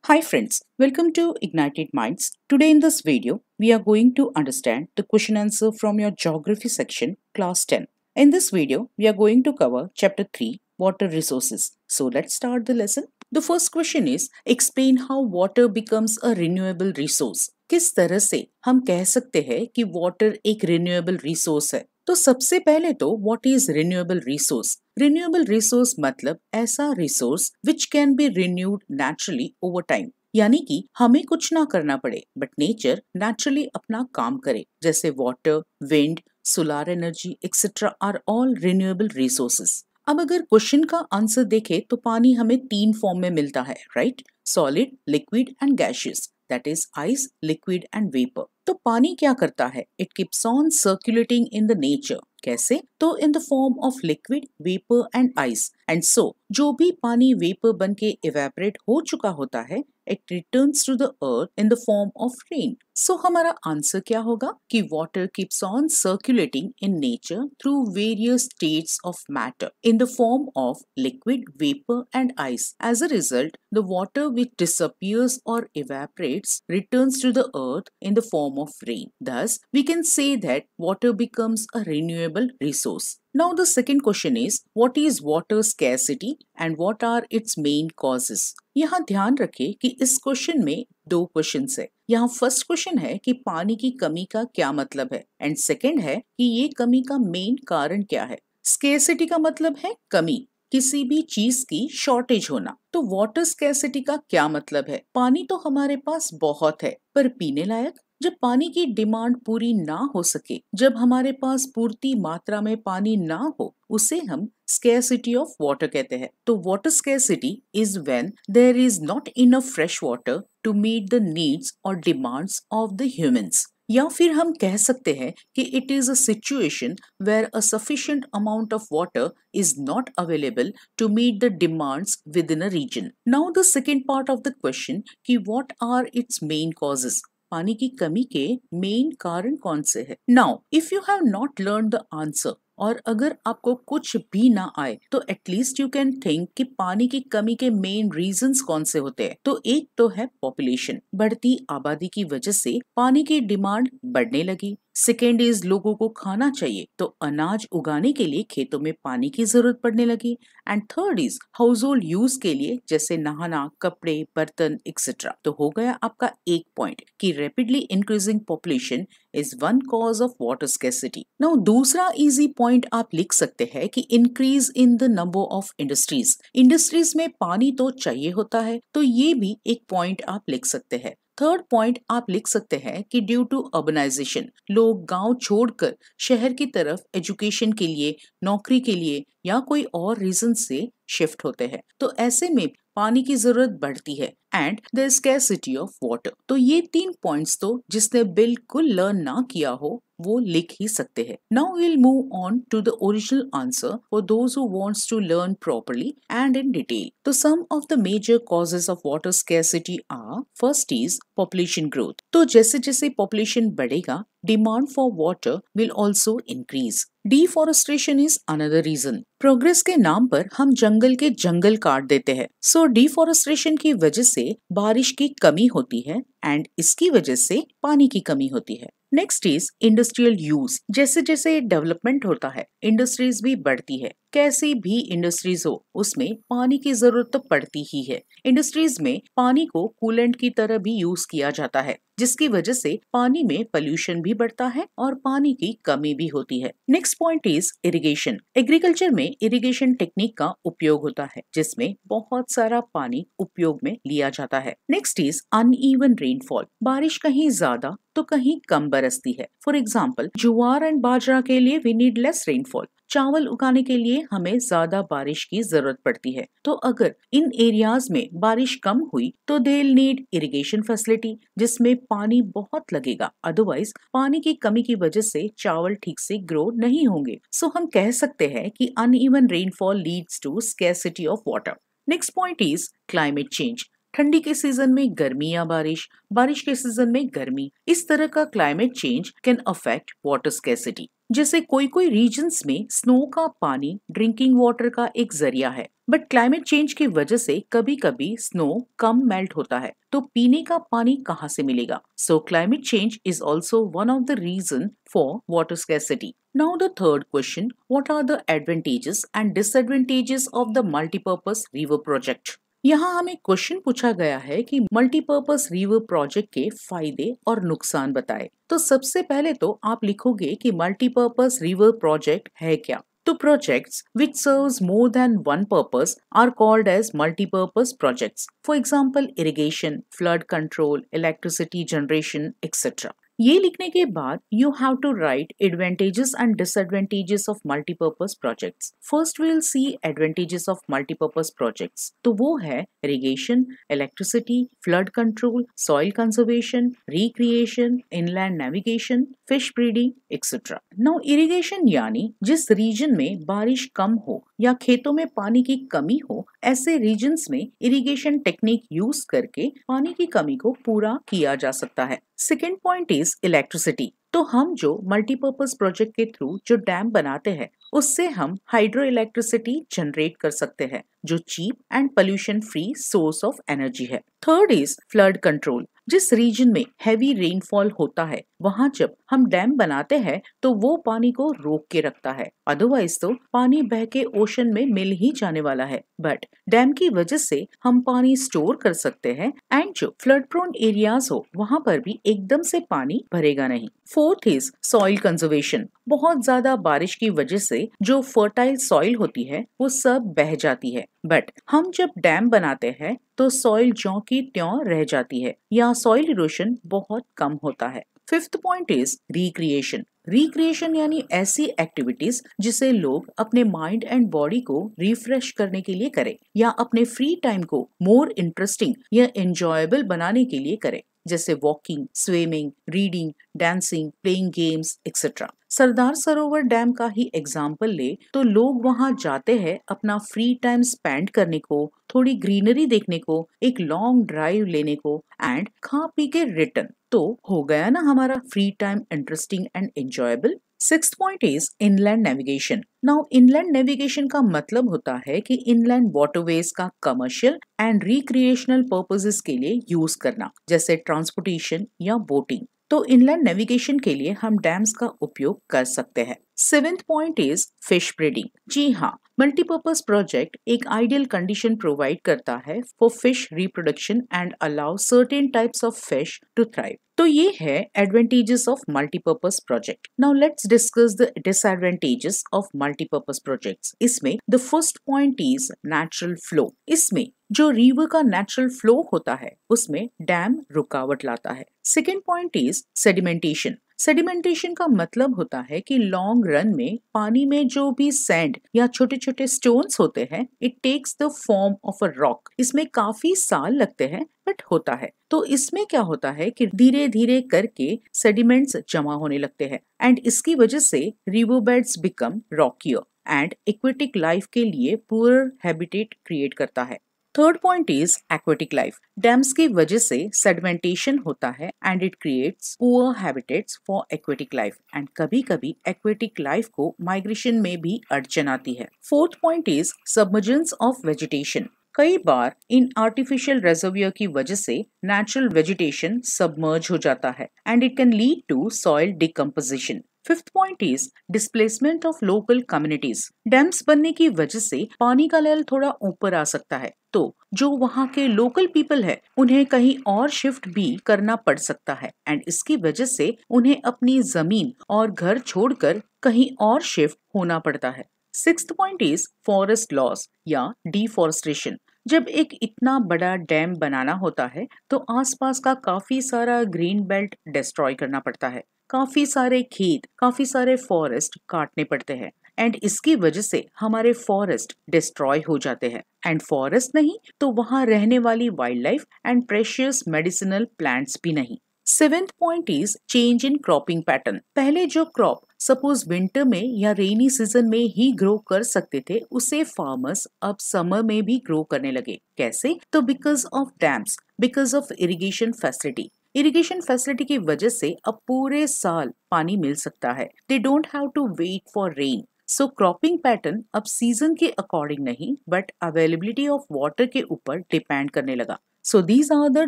Hi friends, welcome to Ignited Minds. Today in this video, we are going to understand the question answer from your geography section, class 10. In this video, we are going to cover chapter 3, water resources. So let's start the lesson. The first question is, explain how water becomes a renewable resource. किस तरह से हम कह सकते हैं कि water एक renewable resource है? तो सबसे पहले तो what is renewable resource? Renewable resource मतलब ऐसा resource which can be renewed naturally over time, यानी कि हमें कुछ ना करना पड़े बट नेचर नेचुरली अपना काम करे, जैसे water, wind, solar energy etcetera are all renewable resources. अब अगर क्वेश्चन का आंसर देखें तो पानी हमें 3 फॉर्म में मिलता है, right? Solid, liquid and gaseous, that is ice, liquid and vapour. तो पानी क्या करता है? It keeps on circulating in the nature. कैसे? तो इन the form of liquid, vapour and ice. And so जो भी पानी वेपर बन के इवेपोरेट हो चुका होता है, it returns to the earth in the form of rain. So हमारा आंसर क्या होगा कि water keeps on circulating in nature through various states of matter in the form of liquid, vapour and ice. As a result, the water which disappears or evaporates returns to the earth in the form of rain. Thus, we can say that water becomes a renewable resource. Now, the second question is, what is water scarcity and what are its main causes? यहाँ ध्यान रखें कि इस question में 2 questions है। यहाँ first question है कि पानी की कमी का क्या मतलब है, एंड सेकंड है कि ये कमी का मेन कारण क्या है। स्केर्सिटी का मतलब है कमी, किसी भी चीज की शॉर्टेज होना। तो वाटर स्कैर्सिटी का क्या मतलब है? पानी तो हमारे पास बहुत है पर पीने लायक। जब पानी की डिमांड पूरी ना हो सके, जब हमारे पास पूर्ति मात्रा में पानी ना हो, उसे हम स्कैर्सिटी ऑफ वाटर कहते हैं। तो water scarcity is when there is not enough fresh water to meet the needs और डिमांड्स ऑफ द ह्यूमंस। या फिर हम कह सकते हैं कि it is a situation where a sufficient amount of water is not available to meet the demands within a region. Now the second part of the question कि what are its main causes? पानी की कमी के main कारण कौन से है? Now, if you have not learned the answer, और अगर आपको कुछ भी ना आए तो एटलीस्ट यू कैन थिंक कि पानी की कमी के मेन रीजंस कौन से होते हैं। तो एक तो है पॉपुलेशन, बढ़ती आबादी की वजह से पानी की डिमांड बढ़ने लगी। सेकेंड इज लोगों को खाना चाहिए तो अनाज उगाने के लिए खेतों में पानी की जरूरत पड़ने लगी। And third is house hold use के लिए, जैसे नहाना, कपड़े, बर्तन एक्सेट्रा। तो हो गया आपका एक पॉइंट कि rapidly increasing population is one cause of water scarcity. Now दूसरा इजी पॉइंट आप लिख सकते हैं कि increase in the number of industries. Industries में पानी तो चाहिए होता है, तो ये भी एक पॉइंट आप लिख सकते हैं। थर्ड पॉइंट आप लिख सकते हैं कि ड्यू टू अर्बनाइजेशन, लोग गांव छोड़कर शहर की तरफ एजुकेशन के लिए, नौकरी के लिए या कोई और रीजन से शिफ्ट होते हैं, तो ऐसे में पानी की जरूरत बढ़ती है and the scarcity of water. तो ये 3 पॉइंट्स तो जिसने बिल्कुल लर्न ना किया हो वो लिख ही सकते हैं। Now we'll move on to the original answer for those who wants to learn properly and in detail. तो some of the major causes of water scarcity are, first is population growth. तो जैसे जैसे population बढ़ेगा, demand for water will also increase. Deforestation is another reason. Progress के नाम पर हम जंगल के जंगल काट देते हैं। सो डिफॉरेस्टेशन की वजह से बारिश की कमी होती है एंड इसकी वजह से पानी की कमी होती है। Next is industrial use. जैसे जैसे डेवलपमेंट होता है, इंडस्ट्रीज भी बढ़ती है। कैसी भी इंडस्ट्रीज हो, उसमें पानी की जरूरत तो पड़ती ही है। इंडस्ट्रीज में पानी को कूलेंट की तरह भी यूज किया जाता है, जिसकी वजह से पानी में पोल्यूशन भी बढ़ता है और पानी की कमी भी होती है। Next point is irrigation. Agriculture में इरिगेशन टेक्निक का उपयोग होता है, जिसमें बहुत सारा पानी उपयोग में लिया जाता है। Next is uneven rainfall. बारिश कहीं ज्यादा तो कहीं कम बरसती है। फॉर एग्जाम्पल, ज्वार एंड बाजरा के लिए वी नीड लेस रेनफॉल। चावल उगाने के लिए हमें ज्यादा बारिश की जरूरत पड़ती है। तो अगर इन एरियाज में बारिश कम हुई तो they will need irrigation facility, जिसमें पानी बहुत लगेगा। अदरवाइज पानी की कमी की वजह से चावल ठीक से ग्रो नहीं होंगे। सो हम कह सकते हैं कि uneven rainfall leads to scarcity of water. Next point is climate change. ठंडी के सीजन में गर्मी या बारिश, बारिश के सीजन में गर्मी, इस तरह का climate change can affect water scarcity. जैसे कोई कोई रीजन्स में स्नो का पानी ड्रिंकिंग वाटर का एक जरिया है, बट क्लाइमेट चेंज की वजह से कभी कभी स्नो कम मेल्ट होता है, तो पीने का पानी कहाँ से मिलेगा? So climate change is also one of the reason for water scarcity. Now the third question, what are the advantages and disadvantages of the multipurpose river project? यहाँ हमें क्वेश्चन पूछा गया है कि मल्टीपर्पस रिवर प्रोजेक्ट के फायदे और नुकसान बताएं. तो सबसे पहले तो आप लिखोगे कि मल्टीपर्पस रिवर प्रोजेक्ट है क्या. तो projects which serves more than one purpose are called as multi-purpose projects. For example, irrigation, flood control, electricity generation, etc. ये लिखने के बाद you have to write advantages and disadvantages of multipurpose projects. First we will see advantages of multipurpose projects. तो वो है irrigation, electricity, flood control, soil conservation, recreation, inland navigation, fish breeding, etc. Now irrigation यानी जिस region में बारिश कम हो या खेतों में पानी की कमी हो, ऐसे रीजन्स में इरिगेशन टेक्निक यूज करके पानी की कमी को पूरा किया जा सकता है. Second point is electricity. तो हम जो मल्टीपर्पज प्रोजेक्ट के थ्रू जो डैम बनाते हैं उससे हम हाइड्रो इलेक्ट्रिसिटी जनरेट कर सकते हैं, जो cheap and pollution free source of energy है. Third is flood control. जिस रीजन में हैवी रेनफॉल होता है वहां जब हम डैम बनाते हैं तो वो पानी को रोक के रखता है, अदरवाइज तो पानी बह के ओशन में मिल ही जाने वाला है. बट डैम की वजह से हम पानी स्टोर कर सकते हैं एंड जो फ्लड प्रोन एरियाज हो वहां पर भी एकदम से पानी भरेगा नहीं. Fourth is soil conservation. बहुत ज्यादा बारिश की वजह से जो फर्टाइल सॉइल होती है वो सब बह जाती है, बट हम जब डैम बनाते हैं तो सॉइल ज्यों की त्यों रह जाती है या सॉइल इरोशन बहुत कम होता है. Fifth point is recreation. Recreation यानी ऐसी एक्टिविटीज जिसे लोग अपने माइंड एंड बॉडी को रिफ्रेश करने के लिए करें या अपने फ्री टाइम को मोर इंटरेस्टिंग या एंजॉयबल बनाने के लिए करें, जैसे walking, swimming, reading, dancing, playing games etcetera. Sardar Sarovar dam का ही एग्जाम्पल ले तो लोग वहां जाते हैं अपना फ्री टाइम स्पेंड करने को, थोड़ी ग्रीनरी देखने को, एक लॉन्ग ड्राइव लेने को एंड खा पी के रिटर्न. तो हो गया ना हमारा free time interesting and enjoyable. Sixth point is inland navigation. Now inland navigation का मतलब होता है कि इनलैंड वाटरवेज का कमर्शियल एंड रिक्रिएशनल पर्पसेस के लिए यूज करना, जैसे ट्रांसपोर्टेशन या बोटिंग. तो इनलैंड नेविगेशन के लिए हम डैम्स का उपयोग कर सकते हैं. Seventh point is fish breeding. जी हाँ, मल्टीपर्पज प्रोजेक्ट एक आइडियल कंडीशन प्रोवाइड करता है for fish reproduction and allow certain types of fish to thrive. तो ये है advantages of multipurpose project. Now let's discuss the disadvantages of multipurpose projects. इसमें the first point is natural flow. इसमें जो river का natural flow होता है उसमें डैम रुकावट लाता है. Second point is sedimentation. Sedimentation का मतलब होता है कि लॉन्ग रन में पानी में जो भी सैंड या छोटे छोटे स्टोन्स होते हैं, it takes the form of a rock. इसमें काफी साल लगते हैं बट होता है. तो इसमें क्या होता है कि धीरे धीरे करके सेडिमेंट्स जमा होने लगते हैं एंड इसकी वजह से river beds become rockier and aquatic life के लिए पुअर हैबिटेट क्रिएट करता है. Third point is aquatic life. Dams की वजह से सेडिमेंटेशन होता है and it creates poor habitats for aquatic life and कभी कभी एक्वेटिक लाइफ को माइग्रेशन में भी अड़चन आती है. Fourth point is submergence of vegetation. कई बार इन आर्टिफिशियल रिजर्वियर की वजह से नेचुरल वेजिटेशन सबमर्ज हो जाता है and it can lead to soil decomposition. Fifth point is displacement of local communities. Dams बनने की वजह से पानी का लेवल थोड़ा ऊपर आ सकता है, तो जो वहाँ के लोकल पीपल है उन्हें कहीं और शिफ्ट भी करना पड़ सकता है एंड इसकी वजह से उन्हें अपनी जमीन और घर छोड़कर कहीं और शिफ्ट होना पड़ता है. Sixth point is forest loss या डिफॉरेस्टेशन. जब एक इतना बड़ा डैम बनाना होता है तो आसपास का काफी सारा ग्रीन बेल्ट डिस्ट्रॉय करना पड़ता है. काफी सारे खेत, काफी सारे फॉरेस्ट काटने पड़ते हैं एंड इसकी वजह से हमारे फॉरेस्ट डिस्ट्रॉय हो जाते हैं एंड फॉरेस्ट नहीं तो वहां रहने वाली wild life and precious medicinal plants भी नहीं. Seventh point is change in cropping pattern. पहले जो क्रॉप सपोज विंटर में या रेनी सीजन में ही ग्रो कर सकते थे उसे फार्मर्स अब समर में भी ग्रो करने लगे. कैसे? तो because of dams, because of irrigation facility. Irrigation facility की वजह से अब पूरे साल पानी मिल सकता है। They don't have to wait for rain. So cropping pattern अब सीजन के अकॉर्डिंग नहीं बट अवेलेबिलिटी ऑफ वाटर के ऊपर डिपेंड करने लगा। So these are the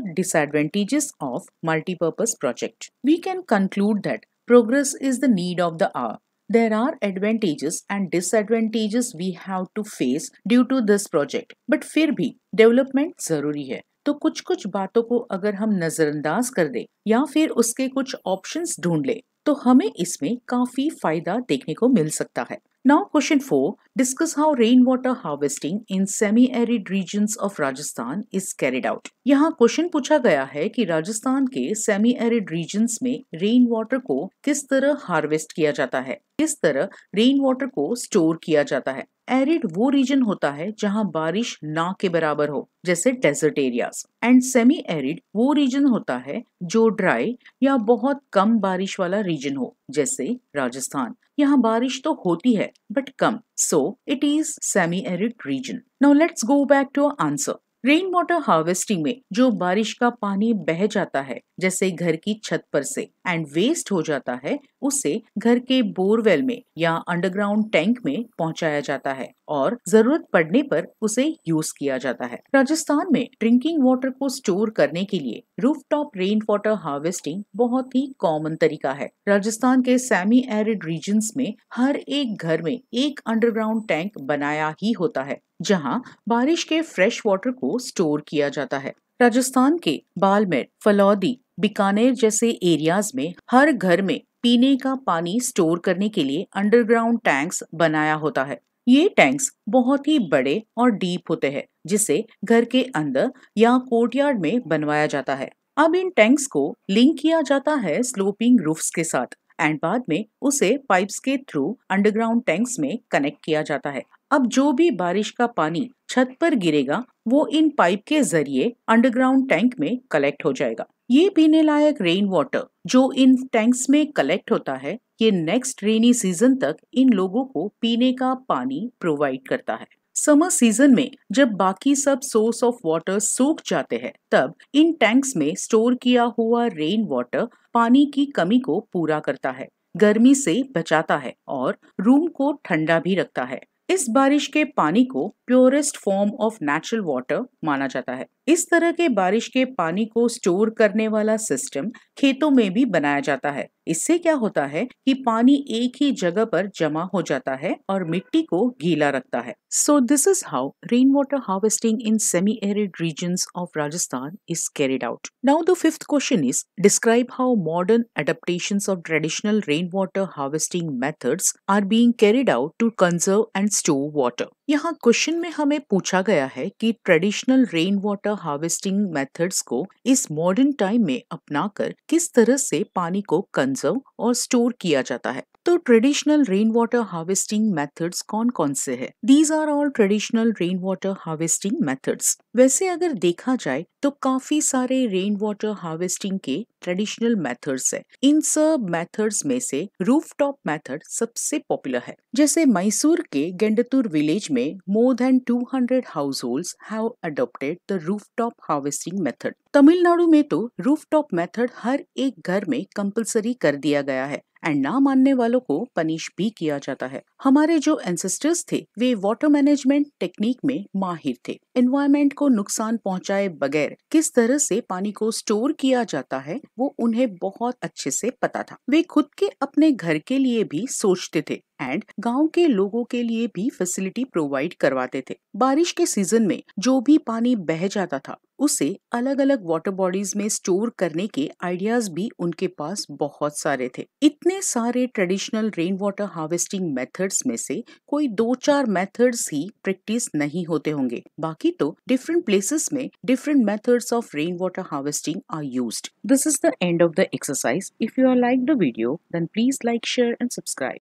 disadvantages of multi-purpose project. We can conclude that progress is the need of the hour. There are advantages and disadvantages we have to face due to this project. But फिर भी development जरूरी है। तो कुछ कुछ बातों को अगर हम नजरअंदाज कर दे या फिर उसके कुछ ऑप्शंस ढूंढ ले तो हमें इसमें काफी फायदा देखने को मिल सकता है। Now question 4, discuss how rainwater harvesting in semi-arid regions of Rajasthan is carried out. यहाँ क्वेश्चन पूछा गया है कि राजस्थान के सेमी एरिड रीजन्स में रेन वाटर को किस तरह हार्वेस्ट किया जाता है, किस तरह रेन वाटर को स्टोर किया जाता है। एरिड वो रीजन होता है जहाँ बारिश ना के बराबर हो, जैसे desert areas, and semi arid वो रीजन होता है जो ड्राई या बहुत कम बारिश वाला रीजन हो, जैसे राजस्थान। यहाँ बारिश तो होती है बट कम, so it is semi arid region. Now let's go back to answer. Rain water harvesting में जो बारिश का पानी बह जाता है जैसे घर की छत पर से एंड वेस्ट हो जाता है, उसे घर के बोरवेल में या अंडरग्राउंड टैंक में पहुंचाया जाता है और जरूरत पड़ने पर उसे यूज किया जाता है। राजस्थान में ड्रिंकिंग वाटर को स्टोर करने के लिए रूफटॉप रेन वाटर हार्वेस्टिंग बहुत ही कॉमन तरीका है। राजस्थान के सेमी एरिड रीजन्स में हर एक घर में एक अंडरग्राउंड टैंक बनाया ही होता है जहां बारिश के फ्रेश वाटर को स्टोर किया जाता है। राजस्थान के बाड़मेर, फलौदी, बीकानेर जैसे एरियाज में हर घर में पीने का पानी स्टोर करने के लिए अंडरग्राउंड टैंक्स बनाया होता है। ये टैंक्स बहुत ही बड़े और डीप होते हैं जिसे घर के अंदर या कोर्टयार्ड में बनवाया जाता है। अब इन टैंक्स को लिंक किया जाता है स्लोपिंग रूफ्स के साथ एंड बाद में उसे पाइप्स के थ्रू अंडरग्राउंड टैंक्स में कनेक्ट किया जाता है। अब जो भी बारिश का पानी छत पर गिरेगा वो इन पाइप के जरिए अंडरग्राउंड टैंक में कलेक्ट हो जाएगा। ये पीने लायक रेन वाटर जो इन टैंक्स में कलेक्ट होता है, ये नेक्स्ट रेनी सीजन तक इन लोगों को पीने का पानी प्रोवाइड करता है। समर सीजन में जब बाकी सब सोर्स ऑफ वाटर सूख जाते हैं तब इन टैंक्स में स्टोर किया हुआ रेन वाटर पानी की कमी को पूरा करता है, गर्मी से बचाता है और रूम को ठंडा भी रखता है। इस बारिश के पानी को purest form of natural water माना जाता है। इस तरह के बारिश के पानी को स्टोर करने वाला सिस्टम खेतों में भी बनाया जाता है। इससे क्या होता है कि पानी एक ही जगह पर जमा हो जाता है और मिट्टी को गीला रखता है। So this is how rain water harvesting in semi arid regions of Rajasthan is carried out. Now the fifth question is describe how modern adaptations of traditional rainwater harvesting methods are being carried out to conserve and store water. यहाँ question में हमें पूछा गया है कि traditional rain water harvesting methods को इस modern time में अपनाकर किस तरह से पानी को कंजर्व और स्टोर किया जाता है। तो traditional rain water harvesting methods कौन कौन से हैं? These are all traditional rain water harvesting methods. वैसे अगर देखा जाए तो काफी सारे रेन वाटर हार्वेस्टिंग के ट्रेडिशनल मेथड्स है। इन सब मेथड्स में से रूफटॉप मेथड सबसे पॉपुलर है। जैसे मैसूर के गेंडतूर विलेज में more than 200 households have adopted the rooftop harvesting method. Tamil Nadu में तो रूफटॉप मेथड हर एक घर में कंपलसरी कर दिया गया है एंड ना मानने वालों को पनिश भी किया जाता है। हमारे जो एंसेस्टर्स थे वे वाटर मैनेजमेंट टेक्निक में माहिर थे। एनवायरमेंट को नुकसान पहुंचाए बगैर किस तरह से पानी को स्टोर किया जाता है वो उन्हें बहुत अच्छे से पता था। वे खुद के अपने घर के लिए भी सोचते थे एंड गांव के लोगों के लिए भी फैसिलिटी प्रोवाइड करवाते थे। बारिश के सीजन में जो भी पानी बह जाता था उसे अलग अलग वाटर बॉडीज में स्टोर करने के आइडियाज भी उनके पास बहुत सारे थे। इतने सारे traditional rain water harvesting methods में से कोई 2-4 मेथड्स ही प्रैक्टिस नहीं होते होंगे, बाकी तो डिफरेंट प्लेसेस में different methods of rain water harvesting are used. This is the end of the exercise. If you are like the video then please like, share and subscribe.